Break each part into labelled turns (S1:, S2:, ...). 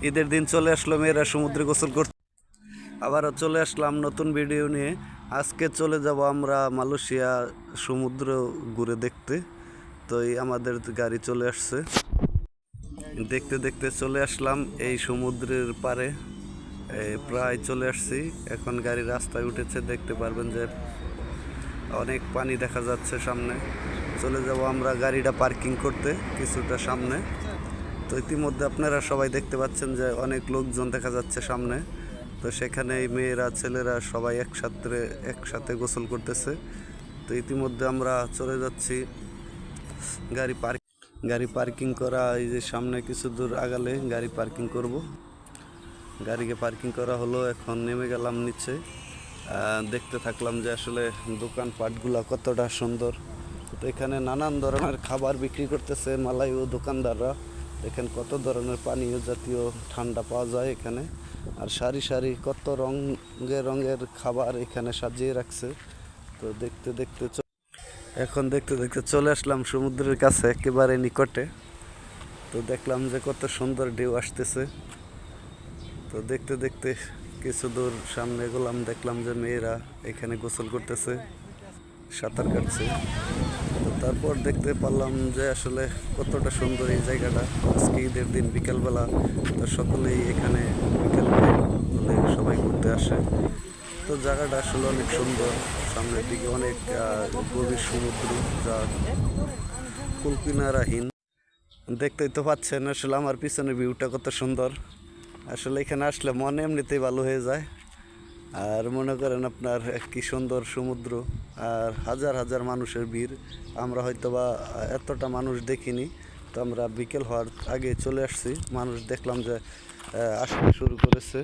S1: ঈদের দিন চলে আসলো, মেয়েরা সমুদ্রে গোসল করতে। আবারও চলে আসলাম নতুন ভিডিও নিয়ে। আজকে চলে যাব আমরা মালয়েশিয়া সমুদ্র ঘুরে দেখতে। তো এই আমাদের গাড়ি চলে আসছে, দেখতে দেখতে চলে আসলাম এই সমুদ্রের পারে। প্রায় চলে আসছি, এখন গাড়ি রাস্তায় উঠেছে, দেখতে পারবেন যে অনেক পানি দেখা যাচ্ছে সামনে। চলে যাব আমরা গাড়িটা পার্কিং করতে কিছুটা সামনে। তো ইতিমধ্যে আপনারা সবাই দেখতে পাচ্ছেন যে অনেক লোকজন দেখা যাচ্ছে সামনে। তো সেখানে এই মেয়েরা ছেলেরা সবাই একসাথে গোসল করতেছে। তো ইতিমধ্যে আমরা চলে যাচ্ছি গাড়ি পার্কিং করা, এই যে সামনে কিছু দূর আগালে গাড়ি পার্কিং করব। গাড়িকে পার্কিং করা হলো, এখন নেমে গেলাম নিচে। দেখতে থাকলাম যে আসলে দোকানপাটগুলো কতটা সুন্দর। তো এখানে নানান ধরনের খাবার বিক্রি করতেছে মালয় ও দোকানদাররা। দেখেন কত ধরনের পানীয় জাতীয় ঠান্ডা পাওয়া যায় এখানে। আর সারি সারি কত রঙের খাবার এখানে সাজিয়ে রাখছে। তো দেখতে দেখতে চলে আসলাম সমুদ্রের কাছে, একেবারে নিকটে। তো দেখলাম যে কত সুন্দর ঢেউ আসতেছে। তো দেখতে দেখতে কিছু দূর সামনে গেলাম, দেখলাম যে মেয়েরা এখানে গোসল করতেছে, সাঁতার কাটছে। তো তারপর দেখতে পারলাম যে আসলে কতটা সুন্দর এই জায়গাটা। আজকে ঈদের দিন বিকেলবেলা, তো সকলেই এখানে বিকেল হলে সবাই ঘুরতে আসে। তো জায়গাটা আসলে অনেক সুন্দর, সামনের দিকে অনেক গভীর সমুদ্র, যা কুলকিনারাহীন। দেখতেই তো পাচ্ছেন আসলে আমার পিছনের ভিউটা কত সুন্দর। আসলে এখানে আসলে মন এমনিতেই ভালো হয়ে যায়। আর মনে করেন আপনার কি সুন্দর সমুদ্র, আর হাজার হাজার মানুষের ভিড়। আমরা হয়তো বা এতটা মানুষ দেখিনি। তো আমরা বিকেল হওয়ার আগে চলে আসছি, মানুষ দেখলাম যে আসতে শুরু করেছে।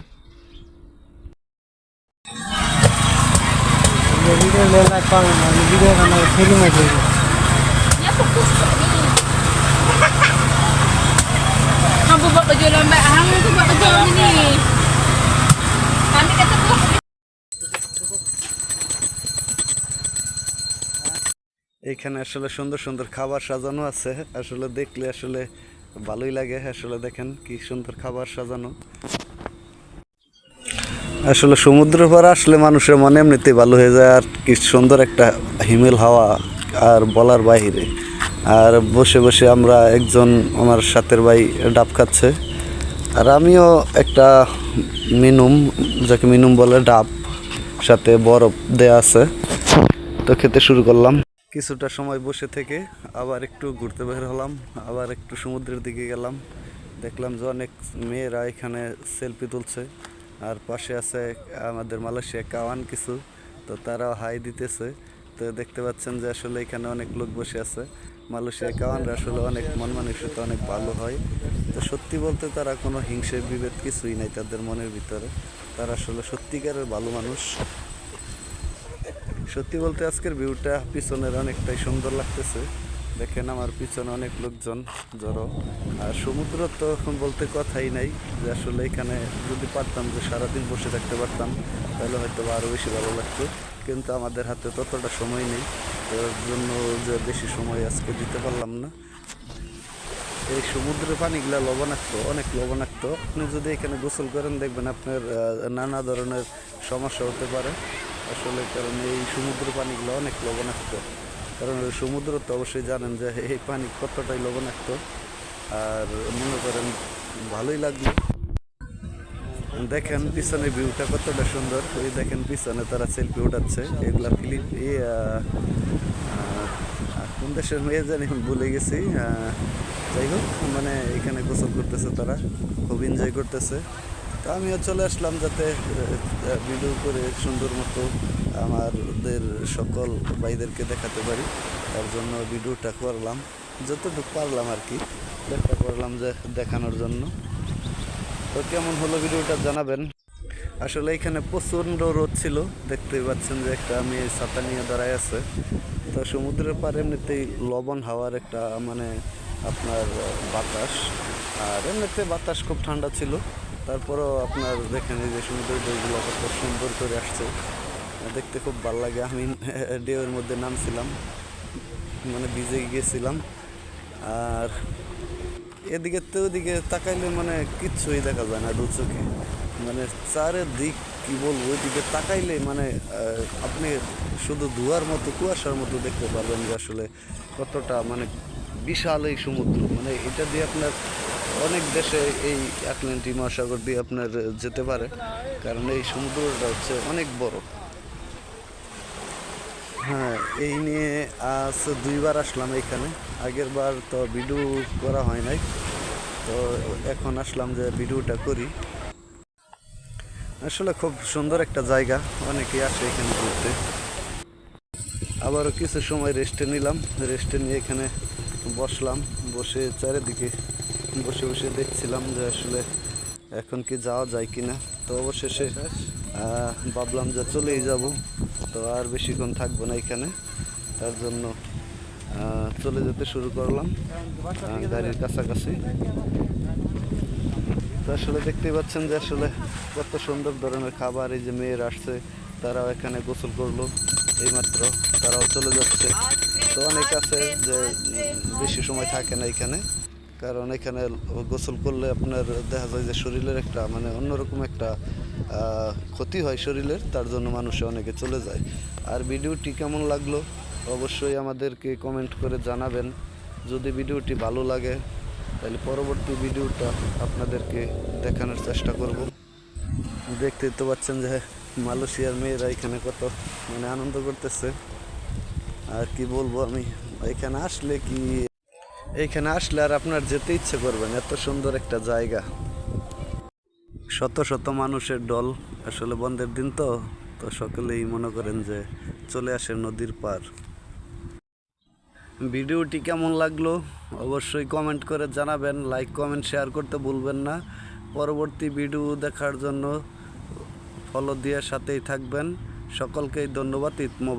S2: Kamu buat baju lambat, hang tu buat kerja ni. Kami kata buat.
S1: এখানে আসলে সুন্দর সুন্দর খাবার সাজানো আছে, আসলে দেখলে আসলে ভালোই লাগে। আসলে দেখেন কি সুন্দর খাবার সাজানো। আসলে সমুদ্র পার আসলে মানুষের মনে এমনিতেই ভালো হয়ে যায়। আর কি সুন্দর একটা হিমেল হাওয়া, আর বলার বাহিরে। আর বসে বসে আমরা একজন আমার সাথের ভাই ডাব খাচ্ছে, আর আমিও একটা মিনুম, যাকে মিনুম বলে, ডাব সাথে বরফ দেয়া আছে। তো খেতে শুরু করলাম। কিছুটা সময় বসে থেকে আবার একটু ঘুরতে বের হলাম, আবার একটু সমুদ্রের দিকে গেলাম। দেখলাম যে অনেক মেয়েরা এখানে সেলফি তুলছে, আর পাশে আছে আমাদের মালয়েশিয়া কাওয়ান কিছু। তো তারাও হাই দিতেছে। তো দেখতে পাচ্ছেন যে আসলে এখানে অনেক লোক বসে আছে। মালয়েশিয়া কাওয়ানরা আসলে অনেক মন মানসিকতা অনেক ভালো হয়। তো সত্যি বলতে তারা কোনো হিংসে বিভেদ কিছুই নাই তাদের মনের ভিতরে। তারা আসলে সত্যিকারের ভালো মানুষ। সত্যি বলতে আজকের ভিউটা পিছনের অনেকটাই সুন্দর লাগতেছে। দেখেন আমার পিছনে অনেক লোকজন জড়ো। আর সমুদ্র তো বলতে কথাই নাই, যে আসলে এখানে যদি পারতাম যে সারাদিন বসে থাকতে পারতাম, তাহলে হয়তো আরও বেশি ভালো লাগতো। কিন্তু আমাদের হাতে ততটা সময় নেই, তার জন্য যে বেশি সময় আজকে দিতে পারলাম না। এই সমুদ্রের পানিগুলা লবণাক্ত, অনেক লবণাক্ত। আপনি যদি এখানে গোসল করেন দেখবেন আপনার নানা ধরনের সমস্যা হতে পারে। আসলে কারণ এই সমুদ্র পানিগুলো অনেক লবণাক্ত। কারণ সমুদ্র তো অবশ্যই জানেন যে এই পানি কতটাই লবণাক্ত। আর মনে করেন ভালোই লাগলো। দেখেন পিছনের ভিউটা কতটা সুন্দর। ওই দেখেন পিছনে তারা সেলফি উঠাচ্ছে। এগুলা কোন দেশের মেয়ে জানি ভুলে গেছি। যাই হোক, মানে এখানে গোসল করতেছে তারা, খুব এনজয় করতেছে। তো আমিও চলে আসলাম যাতে ভিডিও করে সুন্দর মতো আমাদের সকল ভাইদেরকে দেখাতে পারি। তার জন্য ভিডিওটা করলাম, যতটুকু পারলাম আর কি চেষ্টা করলাম যে দেখানোর জন্য। তো কেমন হলো ভিডিওটা জানাবেন। আসলে এখানে প্রচণ্ড রোদ ছিল, দেখতেই পাচ্ছেন যে একটা মেয়ে ছাতা নিয়ে দাঁড়ায় আছে। তো সমুদ্রের পাড়ে এমনিতেই লবণ হাওয়ার একটা মানে আপনার বাতাস, আর এমনিতে বাতাস খুব ঠান্ডা ছিল। তারপরেও আপনার দেখেন এই যে সমুদ্রের ঢেউগুলো কত সুন্দর করে আসছে, দেখতে খুব ভালো লাগে। আমি ঢেউয়ের মধ্যে নামছিলাম, মানে ভিজে গিয়েছিলাম। আর এদিকে তো ওদিকে তাকাইলে মানে কিচ্ছুই দেখা যায় না দু চোখে, মানে চারিদিক কি বলবো, ওইদিকে তাকাইলে মানে আপনি শুধু ধোঁয়ার মতো কুয়াশার মতো দেখতে পারবেন যে আসলে কতটা মানে বিশাল এই সমুদ্র। মানে এটা দিয়ে আপনার অনেক দেশে এই আটলান্টিক মহাসাগর দিয়ে আপনার যেতে পারে, কারণ এই সমুদ্রটা হচ্ছে অনেক বড়। হ্যাঁ, এই নিয়ে আজ 2বার আসলাম এখানে। আগের বার তো ভিডিও করা হয় নাই, তো এখন আসলাম যে ভিডিওটা করি। আসলে খুব সুন্দর একটা জায়গা, অনেকেই আসে এখানে ঘুরতে। আবারও কিছু সময় রেস্টে নিলাম, রেস্টে নিয়ে এখানে বসলাম, বসে চারিদিকে বসে বসে দেখছিলাম যে আসলে এখন কি যাওয়া যায় কি না। তো অবশেষে ভাবলাম যে চলেই যাব, তো আর বেশিক্ষণ থাকবো না এখানে, তার জন্য চলে যেতে শুরু করলাম গাড়ির কাছাকাছি। তো আসলে দেখতেই পাচ্ছেন যে আসলে কত সুন্দর ধরনের খাবার। এই যে মেয়ের আসছে, তারাও এখানে গোসল করলো এইমাত্র, তারাও চলে যাচ্ছে। তো অনেক আছে যে বেশি সময় থাকে না এখানে, কারণ এখানে গোসল করলে আপনার দেখা যায় যে শরীরের একটা মানে অন্যরকম একটা ক্ষতি হয় শরীরের, তার জন্য মানুষে অনেকে চলে যায়। আর ভিডিওটি কেমন লাগলো অবশ্যই আমাদেরকে কমেন্ট করে জানাবেন। যদি ভিডিওটি ভালো লাগে তাহলে পরবর্তী ভিডিওটা আপনাদেরকে দেখানোর চেষ্টা করব। দেখতেই তো পাচ্ছেন যে মালয়েশিয়ার মেয়েরা এখানে কত মানে আনন্দ করতেছে। আর কি বলবো আমি, এখানে আসলে আর আপনার যেতে ইচ্ছে করবেন, এত সুন্দর একটা জায়গা। শত শত মানুষের দল, আসলে বন্ধের দিন তো, তো সকলেই মনে করেন যে চলে আসে নদীর পার। ভিডিওটি কেমন লাগলো অবশ্যই কমেন্ট করে জানাবেন, লাইক কমেন্ট শেয়ার করতে ভুলবেন না। পরবর্তী ভিডিও দেখার জন্য ফলো দিয়ে সাথেই থাকবেন। সকলকেই ধন্যবাদ। ঈদ মোবারক।